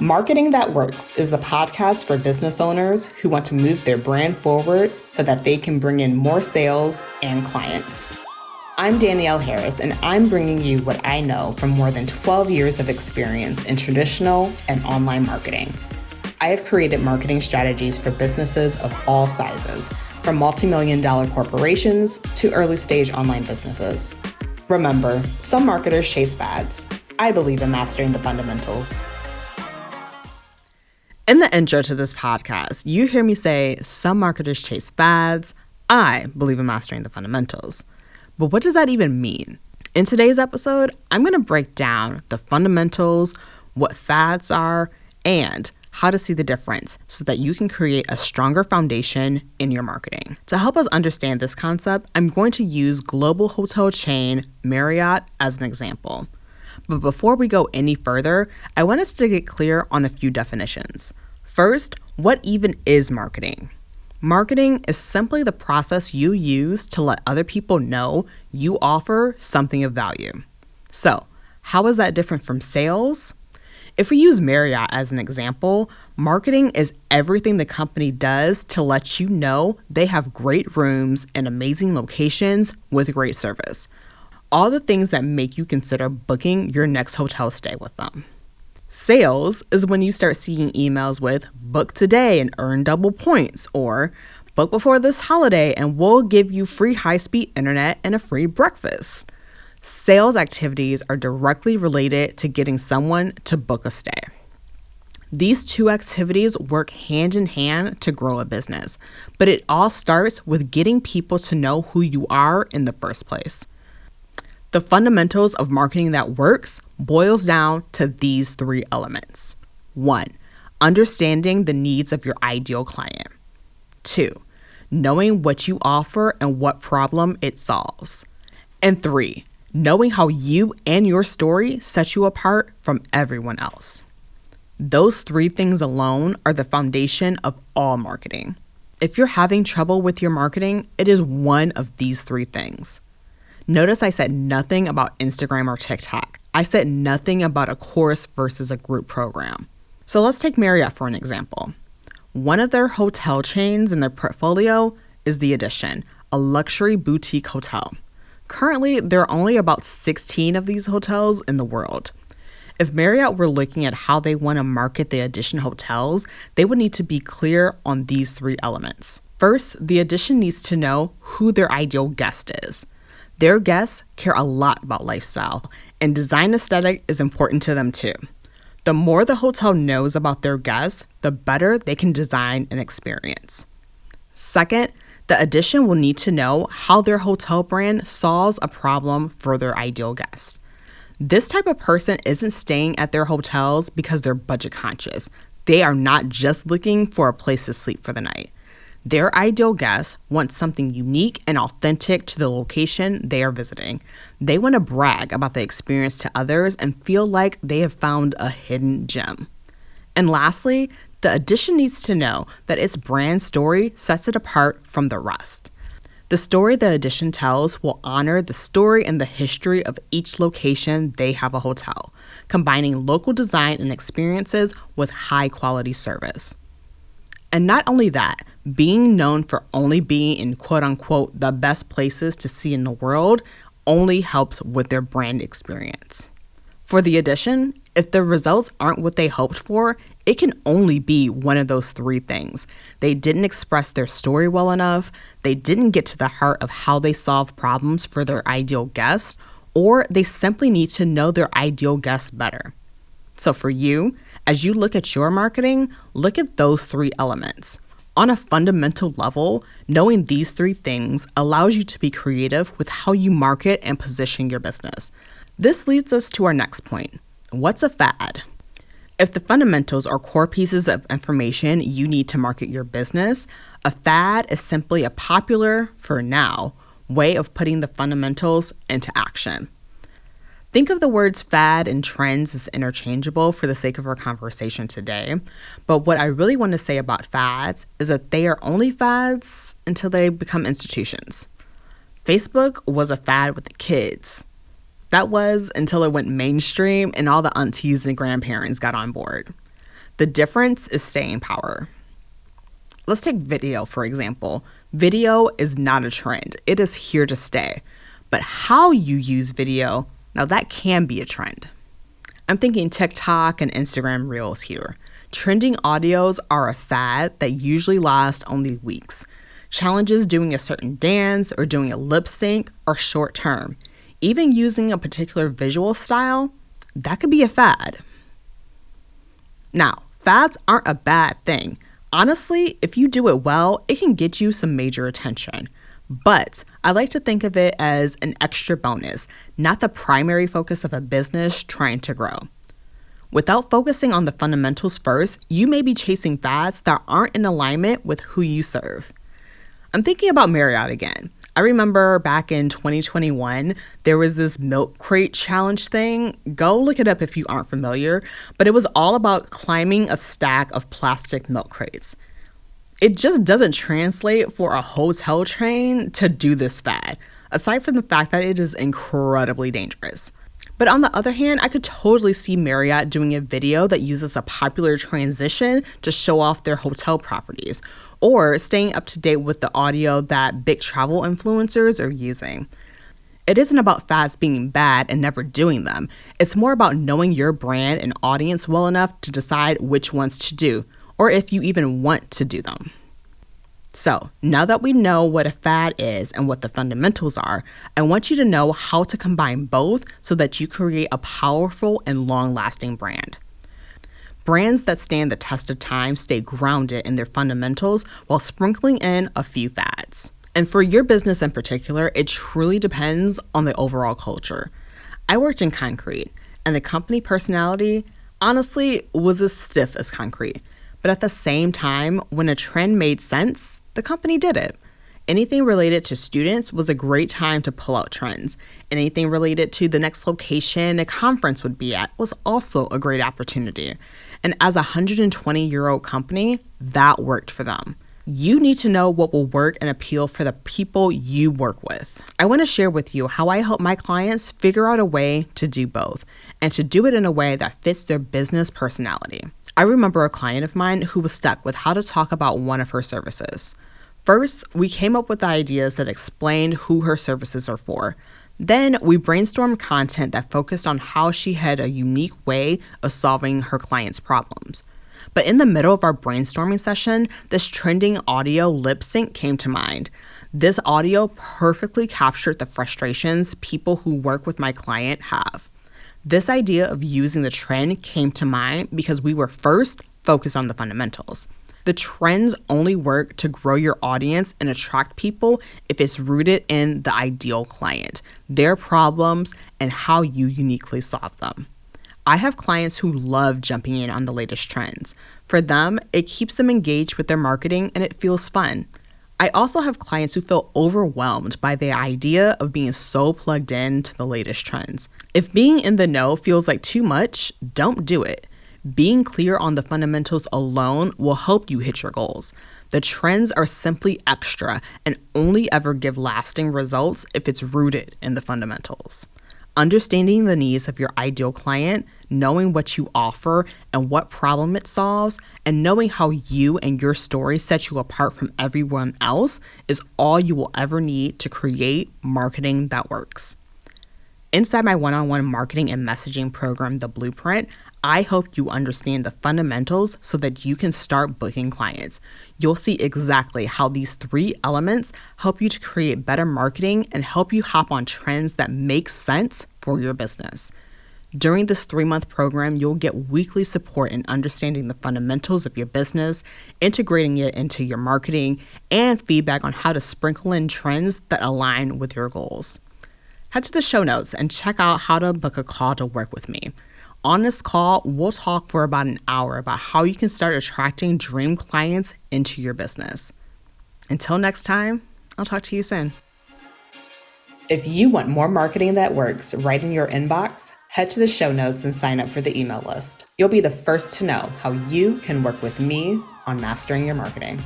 Marketing That Works is the podcast for business owners who want to move their brand forward so that they can bring in more sales and clients. I'm Danielle Harris, and I'm bringing you what I know from more than 12 years of experience in traditional and online marketing. I have created marketing strategies for businesses of all sizes, from multi-million-dollar corporations to early-stage online businesses. Remember, some marketers chase fads. I believe in mastering the fundamentals. In the intro to this podcast, you hear me say, some marketers chase fads. I believe in mastering the fundamentals. But what does that even mean? In today's episode, I'm going to break down the fundamentals, what fads are, and how to see the difference so that you can create a stronger foundation in your marketing. To help us understand this concept, I'm going to use global hotel chain Marriott as an example. But before we go any further, I want us to get clear on a few definitions. First, what even is marketing? Marketing is simply the process you use to let other people know you offer something of value. So, how is that different from sales? If we use Marriott as an example, marketing is everything the company does to let you know they have great rooms in amazing locations with great service. All the things that make you consider booking your next hotel stay with them. Sales is when you start seeing emails with book today and earn double points, or book before this holiday and we'll give you free high-speed internet and a free breakfast. Sales activities are directly related to getting someone to book a stay. These two activities work hand in hand to grow a business, but it all starts with getting people to know who you are in the first place. The fundamentals of marketing that works boils down to these three elements. 1, understanding the needs of your ideal client. 2, knowing what you offer and what problem it solves. And 3, knowing how you and your story set you apart from everyone else. Those three things alone are the foundation of all marketing. If you're having trouble with your marketing, it is one of these three things. Notice I said nothing about Instagram or TikTok. I said nothing about a course versus a group program. So let's take Marriott for an example. One of their hotel chains in their portfolio is The Edition, a luxury boutique hotel. Currently, there are only about 16 of these hotels in the world. If Marriott were looking at how they want to market the Edition hotels, they would need to be clear on these three elements. First, The Edition needs to know who their ideal guest is. Their guests care a lot about lifestyle, and design aesthetic is important to them too. The more the hotel knows about their guests, the better they can design an experience. Second, the Edition will need to know how their hotel brand solves a problem for their ideal guest. This type of person isn't staying at their hotels because they're budget conscious. They are not just looking for a place to sleep for the night. Their ideal guests want something unique and authentic to the location they are visiting. They want to brag about the experience to others and feel like they have found a hidden gem. And lastly, the Edition needs to know that its brand story sets it apart from the rest. The story the Edition tells will honor the story and the history of each location they have a hotel, combining local design and experiences with high-quality service. And not only that, being known for only being in quote-unquote the best places to see in the world only helps with their brand experience. For The Edition, if the results aren't what they hoped for, it can only be one of those three things. They didn't express their story well enough, they didn't get to the heart of how they solve problems for their ideal guests, or they simply need to know their ideal guests better. So for you, as you look at your marketing, look at those three elements. On a fundamental level, knowing these three things allows you to be creative with how you market and position your business. This leads us to our next point. What's a fad? If the fundamentals are core pieces of information you need to market your business, a fad is simply a popular, for now, way of putting the fundamentals into action. Think of the words fad and trends as interchangeable for the sake of our conversation today. But what I really want to say about fads is that they are only fads until they become institutions. Facebook was a fad with the kids. That was until it went mainstream and all the aunties and grandparents got on board. The difference is staying power. Let's take video, for example. Video is not a trend. It is here to stay. But how you use video, now that can be a trend. I'm thinking TikTok and Instagram Reels here. Trending audios are a fad that usually last only weeks. Challenges doing a certain dance or doing a lip sync are short term. Even using a particular visual style, that could be a fad. Now, fads aren't a bad thing. Honestly, if you do it well, it can get you some major attention. But I like to think of it as an extra bonus, not the primary focus of a business trying to grow. Without focusing on the fundamentals first, you may be chasing fads that aren't in alignment with who you serve. I'm thinking about Marriott again. I remember back in 2021, there was this milk crate challenge thing. Go look it up if you aren't familiar, but it was all about climbing a stack of plastic milk crates. It just doesn't translate for a hotel chain to do this fad, aside from the fact that it is incredibly dangerous. But on the other hand, I could totally see Marriott doing a video that uses a popular transition to show off their hotel properties, or staying up to date with the audio that big travel influencers are using. It isn't about fads being bad and never doing them. It's more about knowing your brand and audience well enough to decide which ones to do, or if you even want to do them. So, now that we know what a fad is and what the fundamentals are, I want you to know how to combine both so that you create a powerful and long-lasting brand. Brands that stand the test of time stay grounded in their fundamentals while sprinkling in a few fads. And for your business in particular, it truly depends on the overall culture. I worked in concrete, and the company personality, honestly, was as stiff as concrete. But at the same time, when a trend made sense, the company did it. Anything related to students was a great time to pull out trends. Anything related to the next location a conference would be at was also a great opportunity. And as a 120-year-old company, that worked for them. You need to know what will work and appeal for the people you work with. I want to share with you how I help my clients figure out a way to do both, and to do it in a way that fits their business personality. I remember a client of mine who was stuck with how to talk about one of her services. First, we came up with ideas that explained who her services are for. Then, we brainstormed content that focused on how she had a unique way of solving her clients' problems. But in the middle of our brainstorming session, this trending audio lip sync came to mind. This audio perfectly captured the frustrations people who work with my client have. This idea of using the trend came to mind because we were first focused on the fundamentals. The trends only work to grow your audience and attract people if it's rooted in the ideal client, their problems, and how you uniquely solve them. I have clients who love jumping in on the latest trends. For them, it keeps them engaged with their marketing and it feels fun. I also have clients who feel overwhelmed by the idea of being so plugged in to the latest trends. If being in the know feels like too much, don't do it. Being clear on the fundamentals alone will help you hit your goals. The trends are simply extra and only ever give lasting results if it's rooted in the fundamentals. Understanding the needs of your ideal client, knowing what you offer and what problem it solves, and knowing how you and your story set you apart from everyone else is all you will ever need to create marketing that works. Inside my one-on-one marketing and messaging program, The Blueprint, I help you understand the fundamentals so that you can start booking clients. You'll see exactly how these 3 elements help you to create better marketing and help you hop on trends that make sense for your business. During this 3-month program, you'll get weekly support in understanding the fundamentals of your business, integrating it into your marketing, and feedback on how to sprinkle in trends that align with your goals. Head to the show notes and check out how to book a call to work with me. On this call, we'll talk for about an hour about how you can start attracting dream clients into your business. Until next time, I'll talk to you soon. If you want more marketing that works right in your inbox, head to the show notes and sign up for the email list. You'll be the first to know how you can work with me on mastering your marketing.